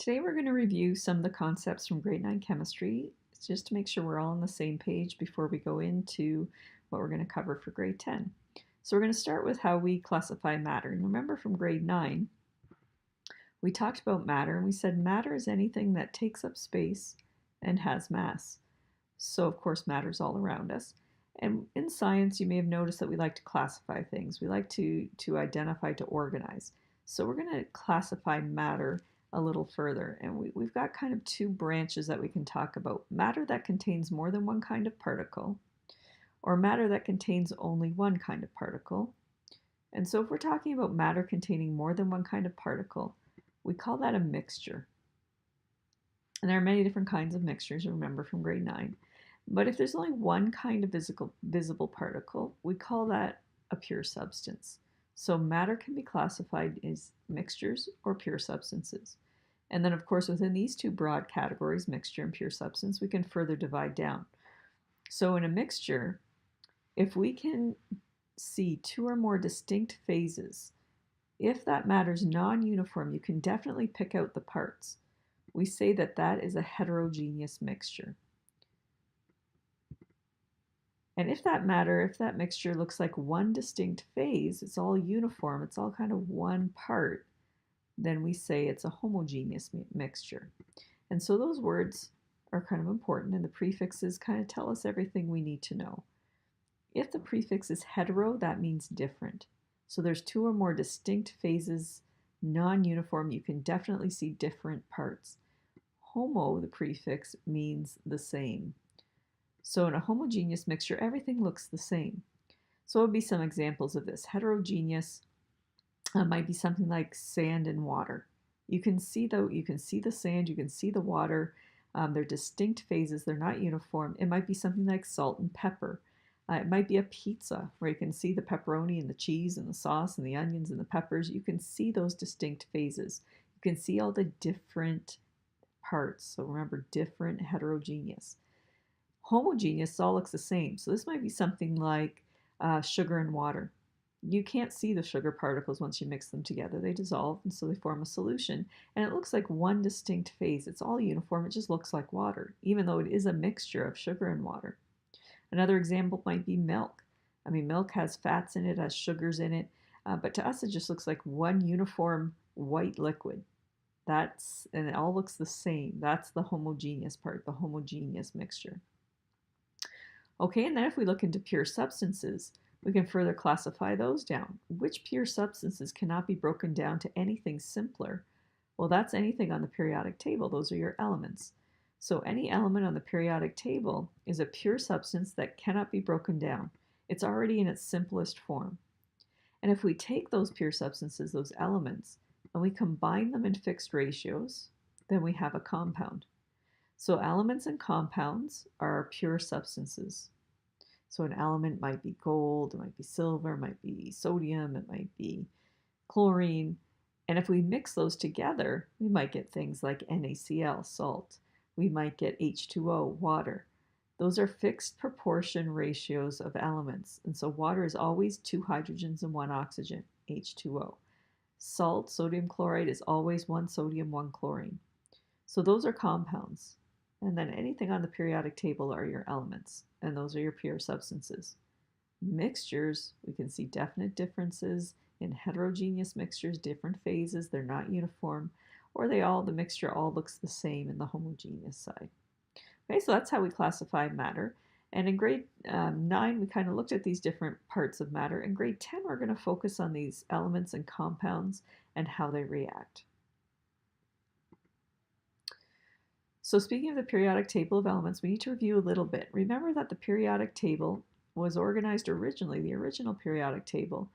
Today we're going to review some of the concepts from grade 9 chemistry, just to make sure we're all on the same page before we go into what we're going to cover for grade 10. So we're going to start with how we classify matter. And remember from grade 9, we talked about matter and we said matter is anything that takes up space and has mass. So of course matter is all around us. And in science, you may have noticed that we like to classify things. We like to identify, to organize. So we're going to classify matter a little further. And we've got kind of two branches that we can talk about. Matter that contains more than one kind of particle, or matter that contains only one kind of particle. And so if we're talking about matter containing more than one kind of particle, we call that a mixture. And there are many different kinds of mixtures, remember from grade 9. But if there's only one kind of visible particle, we call that a pure substance. So matter can be classified as mixtures or pure substances. And then, of course, within these two broad categories, mixture and pure substance, we can further divide down. So in a mixture, if we can see two or more distinct phases, if that matter's non-uniform, you can definitely pick out the parts. We say that that is a heterogeneous mixture. And if that mixture looks like one distinct phase, it's all uniform, it's all kind of one part, then we say it's a homogeneous mixture. And so those words are kind of important, and the prefixes kind of tell us everything we need to know. If the prefix is hetero, that means different. So there's two or more distinct phases, non-uniform, you can definitely see different parts. Homo, the prefix, means the same. So in a homogeneous mixture, everything looks the same. So what would be some examples of this? Heterogeneous might be something like sand and water. You can see the sand, you can see the water. They're distinct phases, they're not uniform. It might be something like salt and pepper. It might be a pizza where you can see the pepperoni and the cheese and the sauce and the onions and the peppers. You can see those distinct phases. You can see all the different parts. So remember, different, heterogeneous. Homogeneous all looks the same. So this might be something like sugar and water. You can't see the sugar particles once you mix them together. They dissolve, and so they form a solution. And it looks like one distinct phase. It's all uniform. It just looks like water, even though it is a mixture of sugar and water. Another example might be milk. I mean, milk has fats in it, has sugars in it, but to us it just looks like one uniform white liquid. And it all looks the same. That's the homogeneous part, the homogeneous mixture. Okay, and then if we look into pure substances, we can further classify those down. Which pure substances cannot be broken down to anything simpler? Well, that's anything on the periodic table. Those are your elements. So any element on the periodic table is a pure substance that cannot be broken down. It's already in its simplest form. And if we take those pure substances, those elements, and we combine them in fixed ratios, then we have a compound. So elements and compounds are pure substances. So an element might be gold, it might be silver, it might be sodium, it might be chlorine. And if we mix those together, we might get things like NaCl, salt. We might get H2O, water. Those are fixed proportion ratios of elements. And so water is always 2 hydrogens and 1 oxygen, H2O. Salt, sodium chloride, is always 1 sodium, 1 chlorine. So those are compounds. And then anything on the periodic table are your elements, and those are your pure substances. Mixtures, we can see definite differences in heterogeneous mixtures, different phases, they're not uniform, or the mixture all looks the same in the homogeneous side. Okay, so that's how we classify matter. And in grade 9, we kind of looked at these different parts of matter. In grade 10, we're going to focus on these elements and compounds and how they react. So speaking of the periodic table of elements, we need to review a little bit. Remember that the periodic table was organized originally, the original periodic table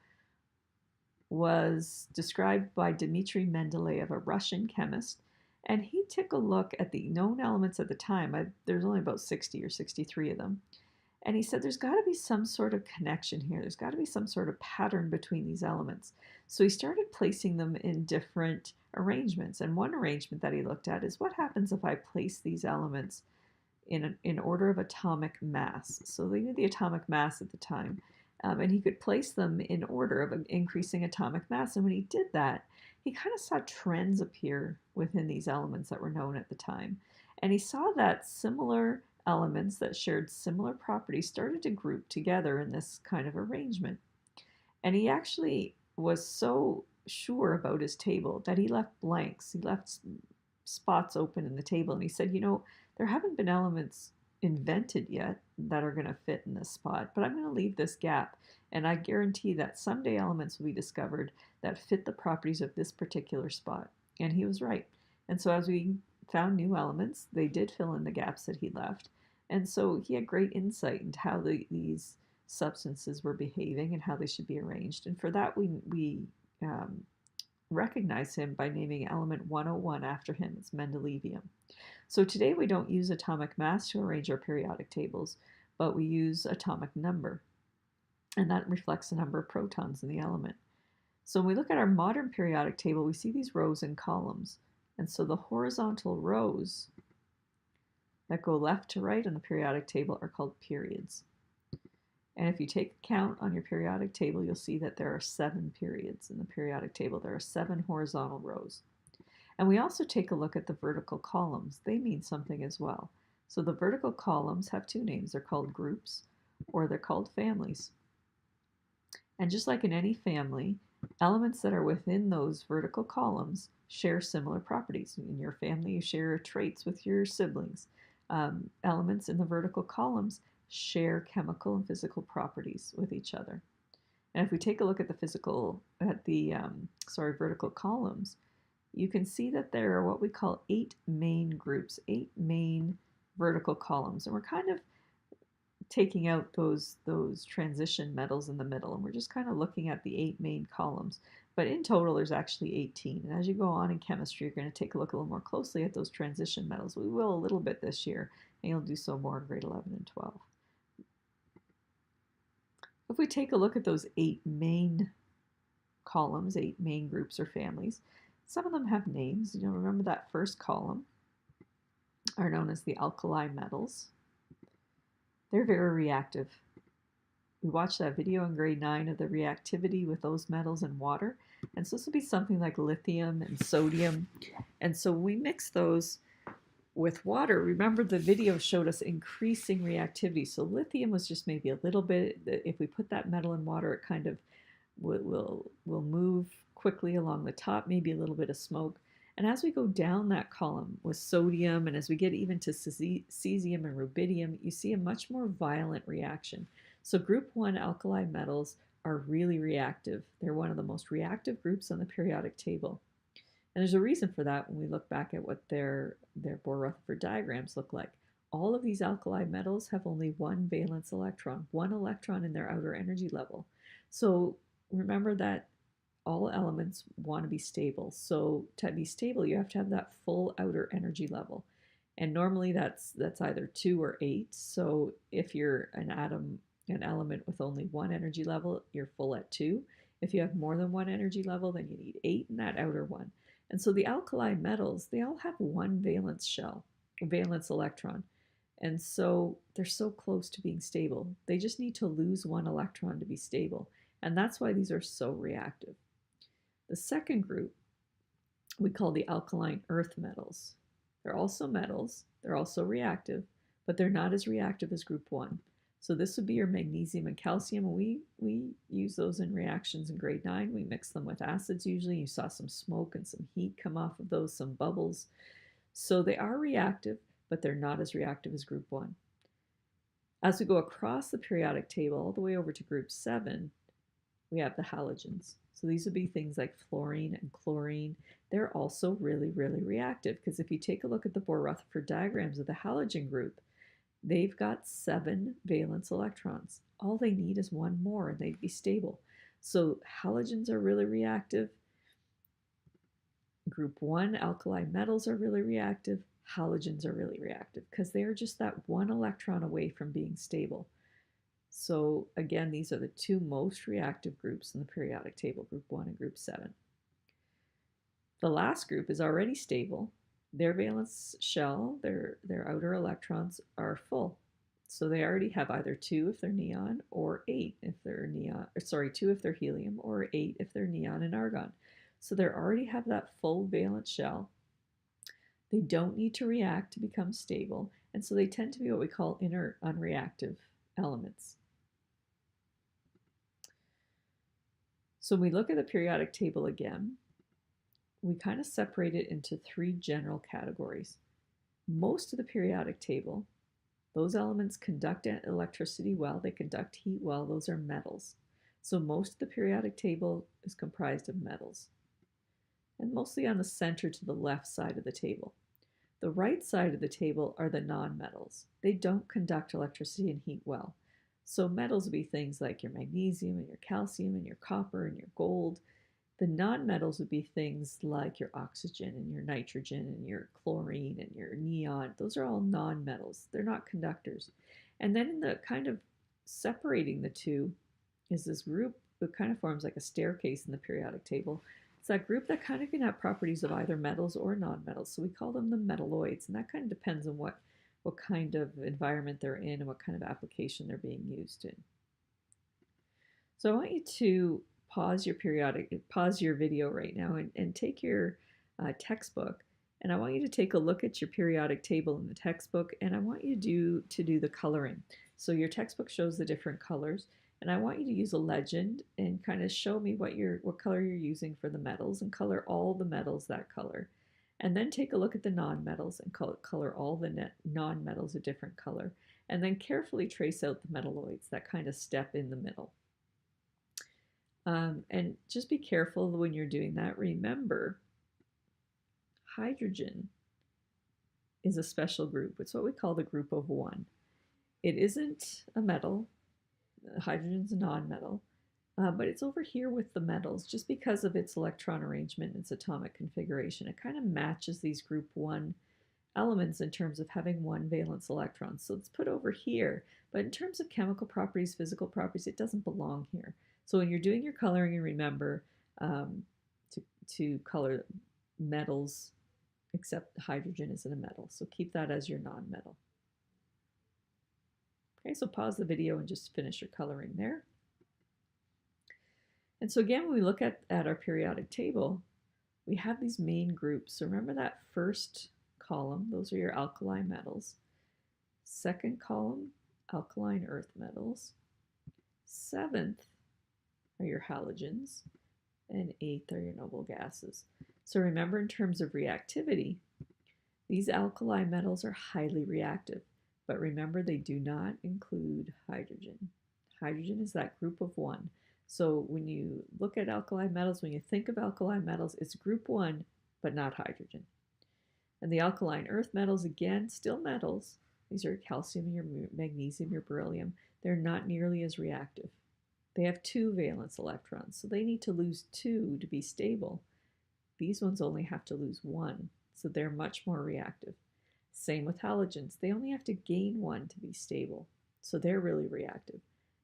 was described by Dmitry Mendeleev, a Russian chemist, and he took a look at the known elements at the time. There's only about 60 or 63 of them. And he said there's got to be some sort of connection here. There's got to be some sort of pattern between these elements. So he started placing them in different arrangements. And one arrangement that he looked at is what happens if I place these elements in order of atomic mass. So they knew the atomic mass at the time. And he could place them in order of increasing atomic mass. And when he did that, he kind of saw trends appear within these elements that were known at the time. And he saw that similar elements that shared similar properties started to group together in this kind of arrangement. And he actually was so sure about his table that he left blanks. He left spots open in the table. And he said, there haven't been elements invented yet that are going to fit in this spot, but I'm going to leave this gap. And I guarantee that someday elements will be discovered that fit the properties of this particular spot. And he was right. And so as we found new elements, they did fill in the gaps that he left. And so he had great insight into how these substances were behaving and how they should be arranged. And for that, we recognize him by naming element 101 after him. It's Mendelevium. So today we don't use atomic mass to arrange our periodic tables, but we use atomic number, and that reflects the number of protons in the element. So when we look at our modern periodic table, we see these rows and columns. And so the horizontal rows that go left to right on the periodic table are called periods. And if you take a count on your periodic table, you'll see that there are 7 periods in the periodic table. There are 7 horizontal rows. And we also take a look at the vertical columns. They mean something as well. So the vertical columns have 2 names. They're called groups or they're called families. And just like in any family, elements that are within those vertical columns share similar properties. In your family, you share traits with your siblings. Elements in the vertical columns share chemical and physical properties with each other. And if we take a look at the vertical columns, you can see that there are what we call 8 main groups, 8 main vertical columns. And we're kind of taking out those transition metals in the middle, and we're just kind of looking at the 8 main columns. But in total, there's actually 18. And as you go on in chemistry, you're going to take a look a little more closely at those transition metals. We will a little bit this year, and you'll do so more in grade 11 and 12. If we take a look at those 8 main columns, 8 main groups or families, some of them have names. Remember that first column are known as the alkali metals. They're very reactive. We watched that video in grade 9 of the reactivity with those metals in water. And so this will be something like lithium and sodium. And so we mix those with water. Remember the video showed us increasing reactivity. So lithium was just maybe a little bit. If we put that metal in water, it kind of will move quickly along the top, maybe a little bit of smoke. And as we go down that column with sodium, and as we get even to cesium and rubidium, you see a much more violent reaction. So group 1 alkali metals are really reactive. They're one of the most reactive groups on the periodic table. And there's a reason for that when we look back at what their Bohr-Rutherford diagrams look like. All of these alkali metals have only 1 valence electron, 1 electron in their outer energy level. So remember that all elements want to be stable. So to be stable, you have to have that full outer energy level. And normally that's either 2 or 8. So if you're an element with only 1 energy level, you're full at 2. If you have more than 1 energy level, then you need 8 in that outer one. And so the alkali metals, they all have 1 valence electron. And so they're so close to being stable. They just need to lose 1 electron to be stable. And that's why these are so reactive. The second group we call the alkaline earth metals. They're also metals, they're also reactive, but they're not as reactive as group 1. So this would be your magnesium and calcium. We use those in reactions in grade 9. We mix them with acids usually. You saw some smoke and some heat come off of those, some bubbles. So they are reactive, but they're not as reactive as group 1. As we go across the periodic table all the way over to group 7, we have the halogens. So these would be things like fluorine and chlorine. They're also really, really reactive because if you take a look at the Bohr-Rutherford diagrams of the halogen group, they've got 7 valence electrons. All they need is 1 more and they'd be stable. So halogens are really reactive. Group 1 alkali metals are really reactive. Halogens are really reactive because they're just that 1 electron away from being stable. So again, these are the 2 most reactive groups in the periodic table, group 1 and group 7. The last group is already stable. Their valence shell, their outer electrons are full. So they already have either 2 if they're neon or 8 if they're 2 if they're helium or 8 if they're neon and argon. So they already have that full valence shell. They don't need to react to become stable, and so they tend to be what we call inert, unreactive elements. So when we look at the periodic table again, we kind of separate it into three general categories. Most of the periodic table, those elements conduct electricity well, they conduct heat well, those are metals. So most of the periodic table is comprised of metals, and mostly on the center to the left side of the table. The right side of the table are the nonmetals. They don't conduct electricity and heat well. So metals would be things like your magnesium and your calcium and your copper and your gold. The nonmetals would be things like your oxygen and your nitrogen and your chlorine and your neon. Those are all nonmetals. They're not conductors. And then in the kind of separating the two is this group that kind of forms like a staircase in the periodic table. It's that group that kind of can have properties of either metals or nonmetals. So we call them the metalloids, and that kind of depends on what kind of environment they're in and what kind of application they're being used in. So I want you to pause your video right now and take your textbook, and I want you to take a look at your periodic table in the textbook, and I want you to do the coloring. So your textbook shows the different colors, and I want you to use a legend and kind of show me what color you're using for the metals, and color all the metals that color. And then take a look at the nonmetals and color all the nonmetals a different color. And then carefully trace out the metalloids, that kind of step in the middle. And just be careful when you're doing that. Remember, hydrogen is a special group. It's what we call the group of one. It isn't a metal. Hydrogen's a nonmetal, but it's over here with the metals just because of its electron arrangement and its atomic configuration. It kind of matches these group 1 elements in terms of having one valence electron. So it's put over here, but in terms of chemical properties, physical properties, it doesn't belong here. So when you're doing your coloring, you remember to color metals, except hydrogen isn't a metal. So keep that as your nonmetal. Okay, so pause the video and just finish your coloring there. And so again, when we look at our periodic table, we have these main groups. So remember that first column, those are your alkali metals. Second column, alkaline earth metals. Seventh are your halogens, and eighth are your noble gases. So remember, in terms of reactivity, these alkali metals are highly reactive, but remember they do not include hydrogen. Hydrogen is that group of one. So when you look at alkali metals, when you think of alkali metals, it's group 1, but not hydrogen. And the alkaline earth metals, again, still metals. These are calcium, your magnesium, your beryllium. They're not nearly as reactive. They have 2 valence electrons, so they need to lose 2 to be stable. These ones only have to lose 1, so they're much more reactive. Same with halogens. They only have to gain 1 to be stable, so they're really reactive.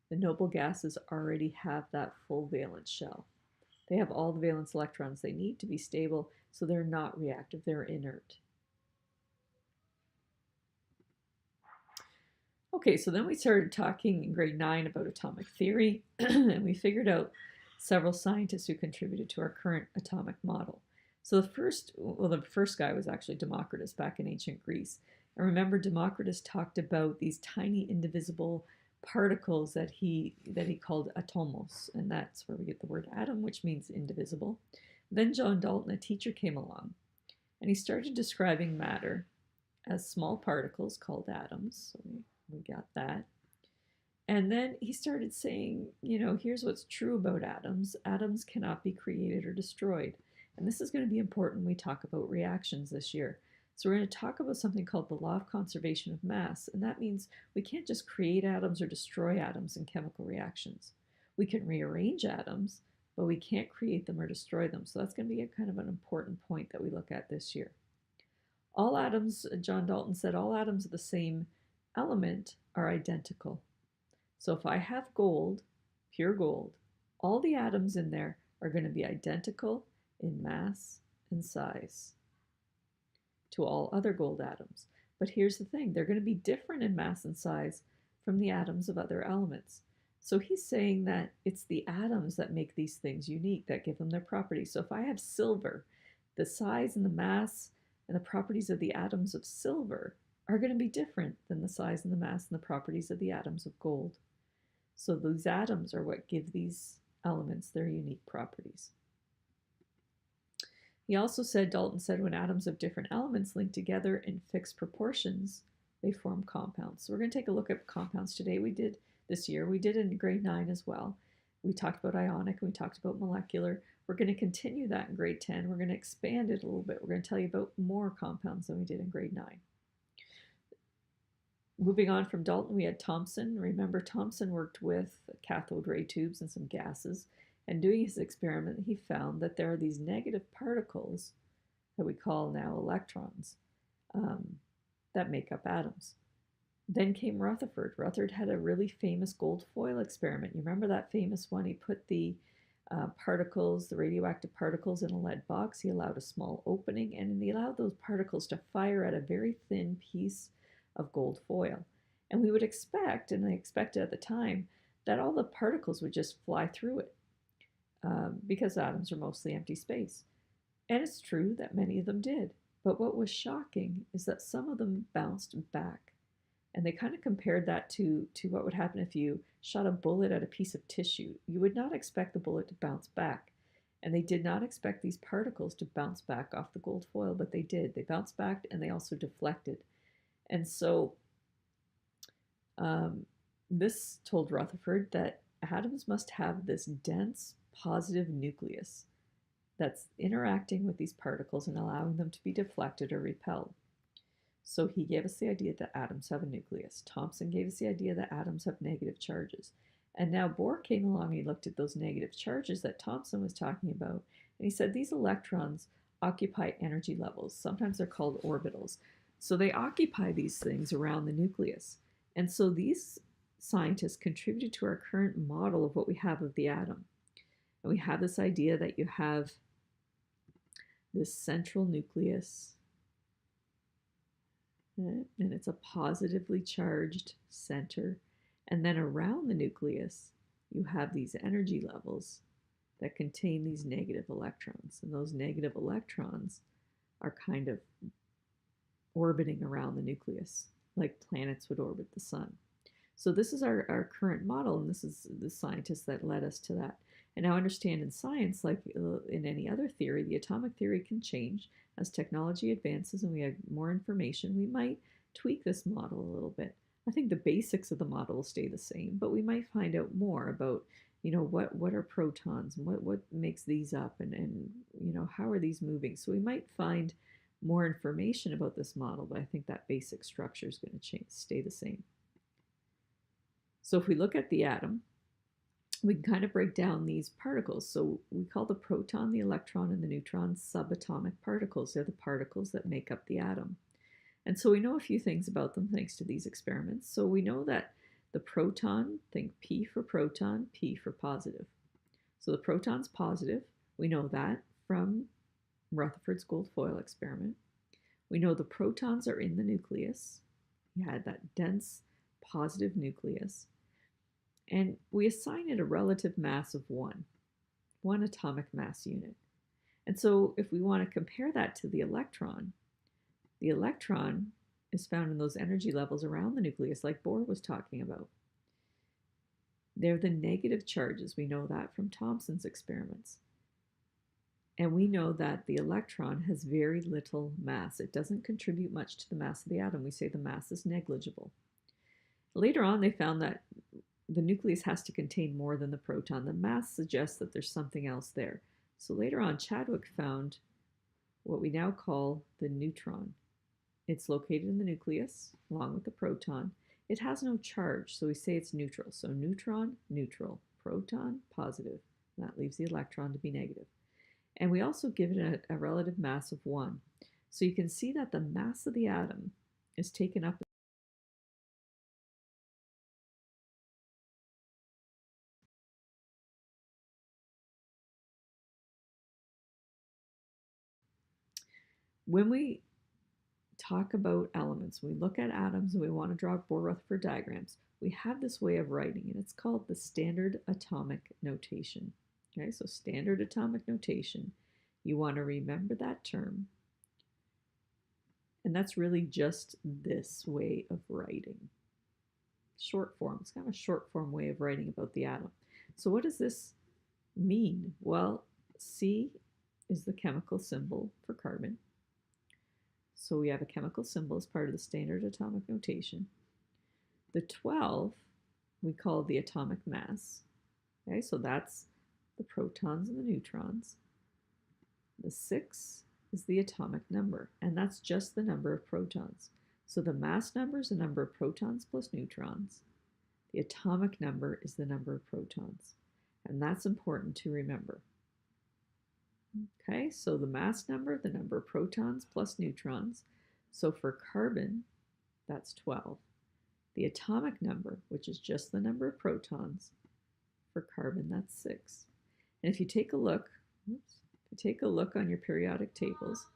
The noble gases already have that full valence shell. They have all the valence electrons they need to be stable, so they're not reactive, they're inert. Okay, so then we started talking in grade 9 about atomic theory, and we figured out several scientists who contributed to our current atomic model. So the first guy was actually Democritus back in ancient Greece. And remember, Democritus talked about these tiny indivisible particles that he called atomos, and that's where we get the word atom, which means indivisible. Then John Dalton, a teacher, came along, and he started describing matter as small particles called atoms. So we got that. And then he started saying, here's what's true about atoms. Atoms cannot be created or destroyed. And this is going to be important when we talk about reactions this year. So we're going to talk about something called the law of conservation of mass, and that means we can't just create atoms or destroy atoms in chemical reactions. We can rearrange atoms, but we can't create them or destroy them. So that's going to be a kind of an important point that we look at this year. All atoms, John Dalton said, all atoms of the same element are identical. So if I have gold, pure gold, all the atoms in there are going to be identical in mass and size to all other gold atoms. But here's the thing, they're going to be different in mass and size from the atoms of other elements. So he's saying that it's the atoms that make these things unique, that give them their properties. So if I have silver, the size and the mass and the properties of the atoms of silver are going to be different than the size and the mass and the properties of the atoms of gold. So those atoms are what give these elements their unique properties. He also said, Dalton said, when atoms of different elements link together in fixed proportions, they form compounds. So we're going to take a look at compounds today. We did this year. We did in grade 9 as well. We talked about ionic and we talked about molecular. We're going to continue that in grade 10. We're going to expand it a little bit. We're going to tell you about more compounds than we did in grade 9. Moving on from Dalton, we had Thomson. Remember, Thomson worked with cathode ray tubes and some gases. And doing his experiment, he found that there are these negative particles that we call now electrons that make up atoms. Then came Rutherford. Rutherford had a really famous gold foil experiment. You remember that famous one? He put the particles, the radioactive particles, in a lead box. He allowed a small opening, and he allowed those particles to fire at a very thin piece of gold foil. And we would expect, and they expected at the time, that all the particles would just fly through it because atoms are mostly empty space. And it's true that many of them did. But what was shocking is that some of them bounced back. And they kind of compared that to what would happen if you shot a bullet at a piece of tissue. You would not expect the bullet to bounce back. And they did not expect these particles to bounce back off the gold foil, but they did. They bounced back and they also deflected. And so this told Rutherford that atoms must have this dense positive nucleus that's interacting with these particles and allowing them to be deflected or repelled. So he gave us the idea that atoms have a nucleus. Thomson gave us the idea that atoms have negative charges. And now Bohr came along and he looked at those negative charges that Thomson was talking about. And he said these electrons occupy energy levels. Sometimes they're called orbitals. So they occupy these things around the nucleus. And so these scientists contributed to our current model of what we have of the atom. And we have this idea that you have this central nucleus, and it's a positively charged center. And then around the nucleus, you have these energy levels that contain these negative electrons. And those negative electrons are kind of orbiting around the nucleus, like planets would orbit the sun. So this is our current model, and this is the scientists that led us to that. And now understand in science, like in any other theory, the atomic theory can change as technology advances and we have more information. We might tweak this model a little bit. I think the basics of the model will stay the same, but we might find out more about, what are protons and what makes these up, and how are these moving. So we might find more information about this model, but I think that basic structure is going to stay the same. So if we look at the atom, we can kind of break down these particles. So we call the proton, the electron, and the neutron subatomic particles. They're the particles that make up the atom. And so we know a few things about them thanks to these experiments. So we know that the proton, think P for proton, P for positive. So the proton's positive. We know that from Rutherford's gold foil experiment. We know the protons are in the nucleus. We had that dense positive nucleus. And we assign it a relative mass of 1 atomic mass unit. And so if we want to compare that to the electron is found in those energy levels around the nucleus, like Bohr was talking about. They're the negative charges. We know that from Thomson's experiments. And we know that the electron has very little mass. It doesn't contribute much to the mass of the atom. We say the mass is negligible. Later on, they found that the nucleus has to contain more than the proton. The mass suggests that there's something else there. So later on, Chadwick found what we now call the neutron. It's located in the nucleus, along with the proton. It has no charge, so we say it's neutral. So neutron, neutral, proton, positive. That leaves the electron to be negative. And we also give it a relative mass of 1. So you can see that the mass of the atom is taken up. When we talk about elements, we look at atoms and we want to draw Bohr-Rutherford diagrams, we have this way of writing, and it's called the standard atomic notation. Okay, so standard atomic notation, you want to remember that term. And that's really just this way of writing. Short form, it's kind of a short form way of writing about the atom. So what does this mean? Well, C is the chemical symbol for carbon. So we have a chemical symbol as part of the standard atomic notation. The 12 we call the atomic mass. Okay, so that's the protons and the neutrons. The 6 is the atomic number, and that's just the number of protons. So the mass number is the number of protons plus neutrons. The atomic number is the number of protons, and that's important to remember. Okay, so the mass number, the number of protons plus neutrons. So for carbon, that's 12. The atomic number, which is just the number of protons, for carbon, that's 6. And if you take a look, on your periodic tables,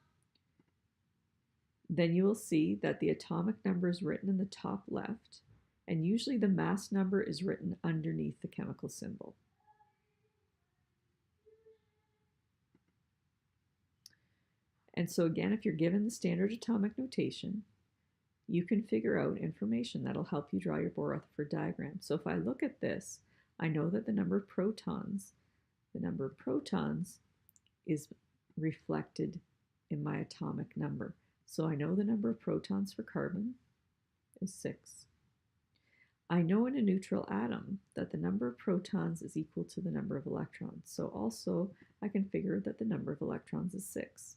then you will see that the atomic number is written in the top left, and usually the mass number is written underneath the chemical symbol. And so again, if you're given the standard atomic notation, you can figure out information that'll help you draw your Bohr-Rutherford diagram. So if I look at this, I know that the number of protons is reflected in my atomic number. So I know the number of protons for carbon is 6. I know in a neutral atom that the number of protons is equal to the number of electrons. So also I can figure that the number of electrons is 6.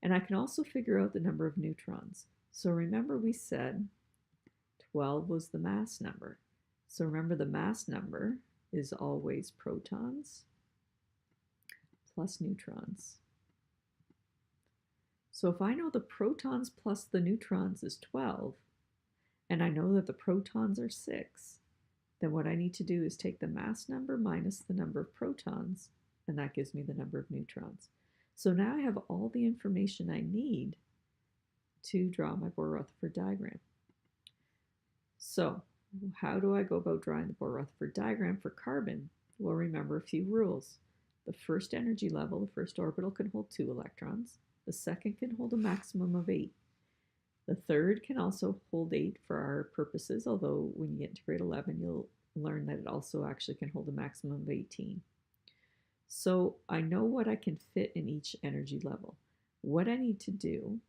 And I can also figure out the number of neutrons. So remember we said 12 was the mass number. So remember the mass number is always protons plus neutrons. So if I know the protons plus the neutrons is 12, and I know that the protons are 6, then what I need to do is take the mass number minus the number of protons, and that gives me the number of neutrons. So now I have all the information I need to draw my Bohr-Rutherford diagram. So how do I go about drawing the Bohr-Rutherford diagram for carbon? Well, remember a few rules. The first energy level, the first orbital, can hold 2 electrons. The second can hold a maximum of 8. The third can also hold 8 for our purposes, although when you get to grade 11, you'll learn that it also actually can hold a maximum of 18. So I know what I can fit in each energy level. What I need to do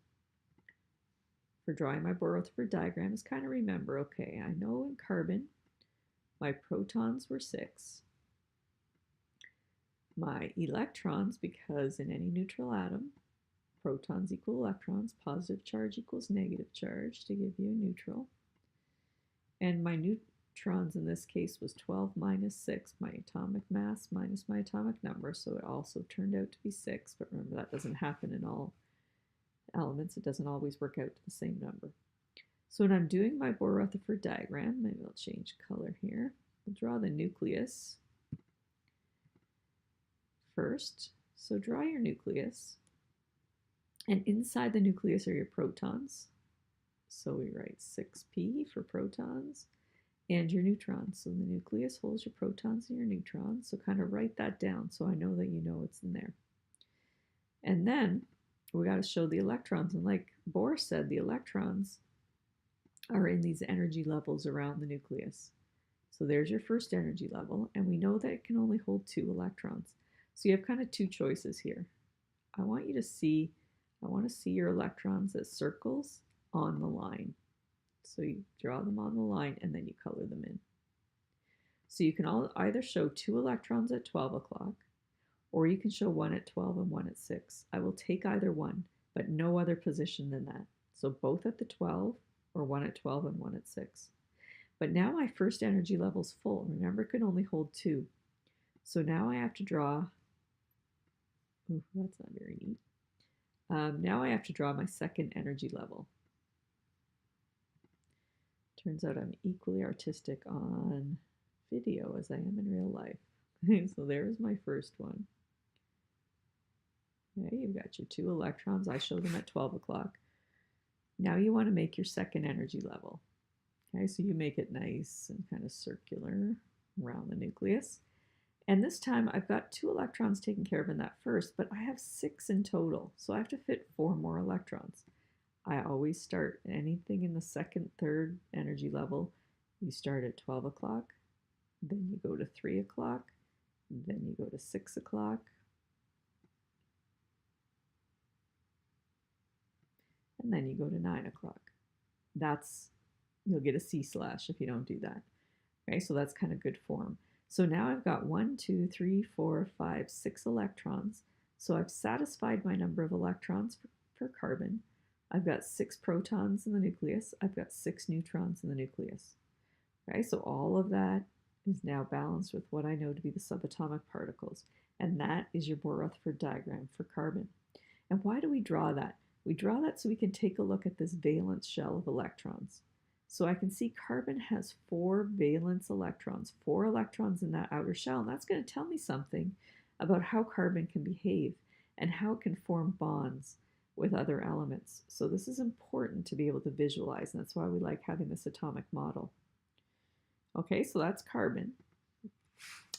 for drawing my Bohr-Rutherford diagram is kind of remember, okay, I know in carbon my protons were 6. My electrons, because in any neutral atom, protons equal electrons, positive charge equals negative charge to give you a neutral. And my neutrons in this case was 12 minus 6, my atomic mass minus my atomic number, so it also turned out to be 6, but remember that doesn't happen in all elements. It doesn't always work out to the same number. So when I'm doing my Bohr-Rutherford diagram, maybe I'll change color here. I'll draw the nucleus first. So draw your nucleus. And inside the nucleus are your protons. So we write 6p for protons and your neutrons. So the nucleus holds your protons and your neutrons. So kind of write that down so I know that you know it's in there. And then we got to show the electrons. And like Bohr said, the electrons are in these energy levels around the nucleus. So there's your first energy level. And we know that it can only hold 2 electrons. So you have kind of 2 choices here. I want to see your electrons as circles on the line. So you draw them on the line and then you color them in. So you can either show 2 electrons at 12 o'clock, or you can show 1 at 12 and 1 at 6. I will take either one, but no other position than that. So both at the 12, or 1 at 12 and 1 at 6. But now my first energy level is full. Remember, it can only hold 2. So now I have to draw, ooh, that's not very neat. Now I have to draw my second energy level. Turns out I'm equally artistic on video as I am in real life. So there's my first one. Okay, you've got your 2 electrons. I show them at 12 o'clock. Now you want to make your second energy level. Okay, so you make it nice and kind of circular around the nucleus. And this time I've got 2 electrons taken care of in that first, but I have 6 in total, so I have to fit 4 more electrons. I always start anything in the second, third energy level. You start at 12 o'clock, then you go to 3 o'clock, then you go to 6 o'clock, and then you go to 9 o'clock. You'll get a C/ if you don't do that. Okay, so that's kind of good form. So now I've got 1, 2, 3, 4, 5, 6 electrons. So I've satisfied my number of electrons for carbon. I've got 6 protons in the nucleus. I've got 6 neutrons in the nucleus. Okay, so all of that is now balanced with what I know to be the subatomic particles. And that is your Bohr-Rutherford diagram for carbon. And why do we draw that? We draw that so we can take a look at this valence shell of electrons. So I can see carbon has 4 valence electrons, 4 electrons in that outer shell, and that's going to tell me something about how carbon can behave and how it can form bonds with other elements. So this is important to be able to visualize, and that's why we like having this atomic model. Okay, so that's carbon.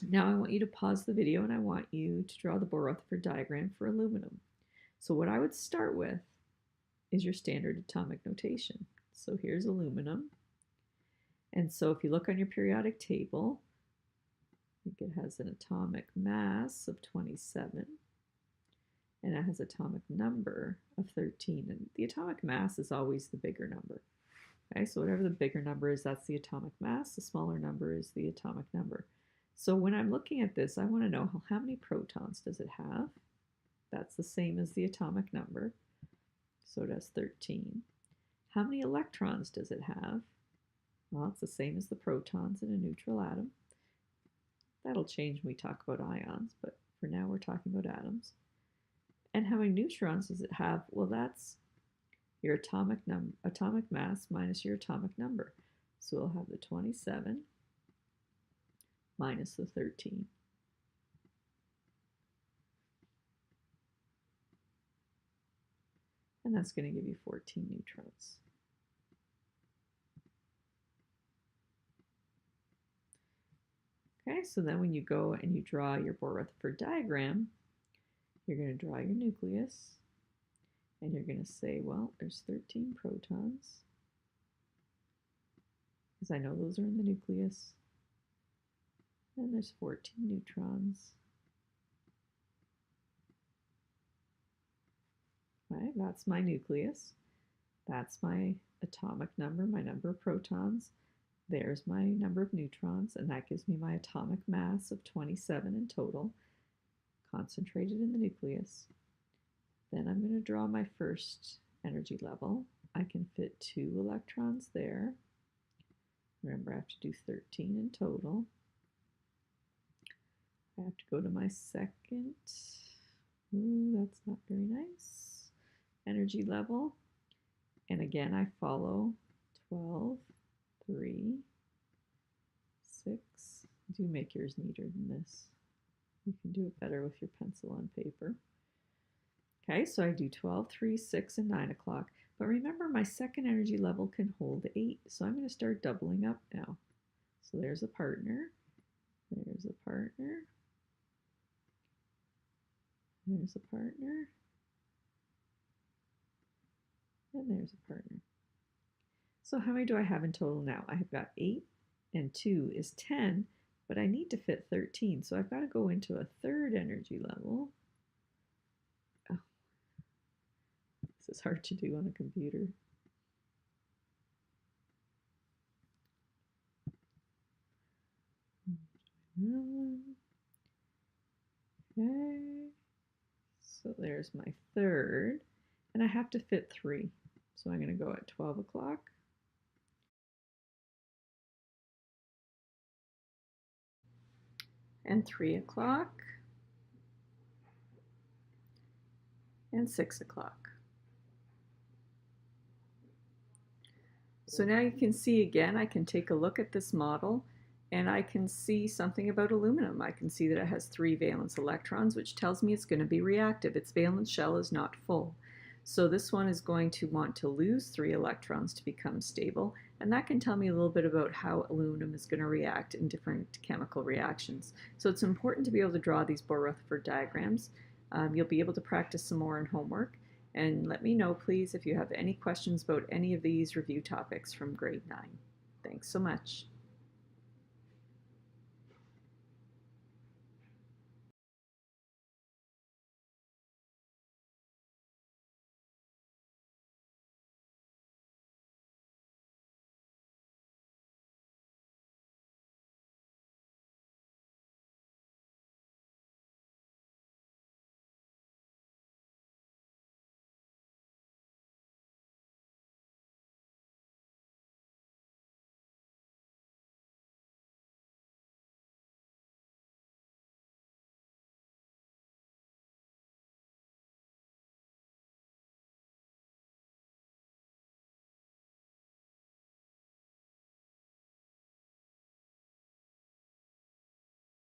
Now I want you to pause the video and I want you to draw the Bohr-Rutherford diagram for aluminum. So what I would start with is your standard atomic notation. So here's aluminum. And so if you look on your periodic table, I think it has an atomic mass of 27 and it has atomic number of 13. And the atomic mass is always the bigger number. Okay, so whatever the bigger number is, that's the atomic mass. The smaller number is the atomic number. So when I'm looking at this, I want to know how many protons does it have? That's the same as the atomic number. So it has 13. How many electrons does it have? Well, it's the same as the protons in a neutral atom. That'll change when we talk about ions, but for now we're talking about atoms. And how many neutrons does it have? Well, that's your atomic mass minus your atomic number. So we'll have the 27 minus the 13. And that's going to give you 14 neutrons. Okay, so then when you go and you draw your Bohr-Rutherford diagram, you're going to draw your nucleus, and you're going to say, well, there's 13 protons, because I know those are in the nucleus, and there's 14 neutrons. Right, that's my nucleus. That's my atomic number, my number of protons. There's my number of neutrons, and that gives me my atomic mass of 27 in total, concentrated in the nucleus. Then I'm going to draw my first energy level. I can fit 2 electrons there. Remember, I have to do 13 in total. I have to go to my second. Ooh, that's not very nice. Energy level. And again, I follow 12, 3, 6. Do make yours neater than this. You can do it better with your pencil on paper. Okay, so I do 12, 3, 6, and 9 o'clock. But remember, my second energy level can hold 8. So I'm going to start doubling up now. So there's a partner. There's a partner. There's a partner. And there's a partner. So how many do I have in total now? I have got 8 and 2 is 10, but I need to fit 13. So I've got to go into a third energy level. Oh, this is hard to do on a computer. Okay, so there's my third, and I have to fit 3. So I'm going to go at 12 o'clock. And 3 o'clock. And 6 o'clock. So now you can see again, I can take a look at this model and I can see something about aluminum. I can see that it has 3 valence electrons, which tells me it's going to be reactive. Its valence shell is not full. So this one is going to want to lose 3 electrons to become stable, and that can tell me a little bit about how aluminum is going to react in different chemical reactions. So it's important to be able to draw these Bohr-Rutherford diagrams. You'll be able to practice some more in homework, and let me know, please, if you have any questions about any of these review topics from grade 9. Thanks so much.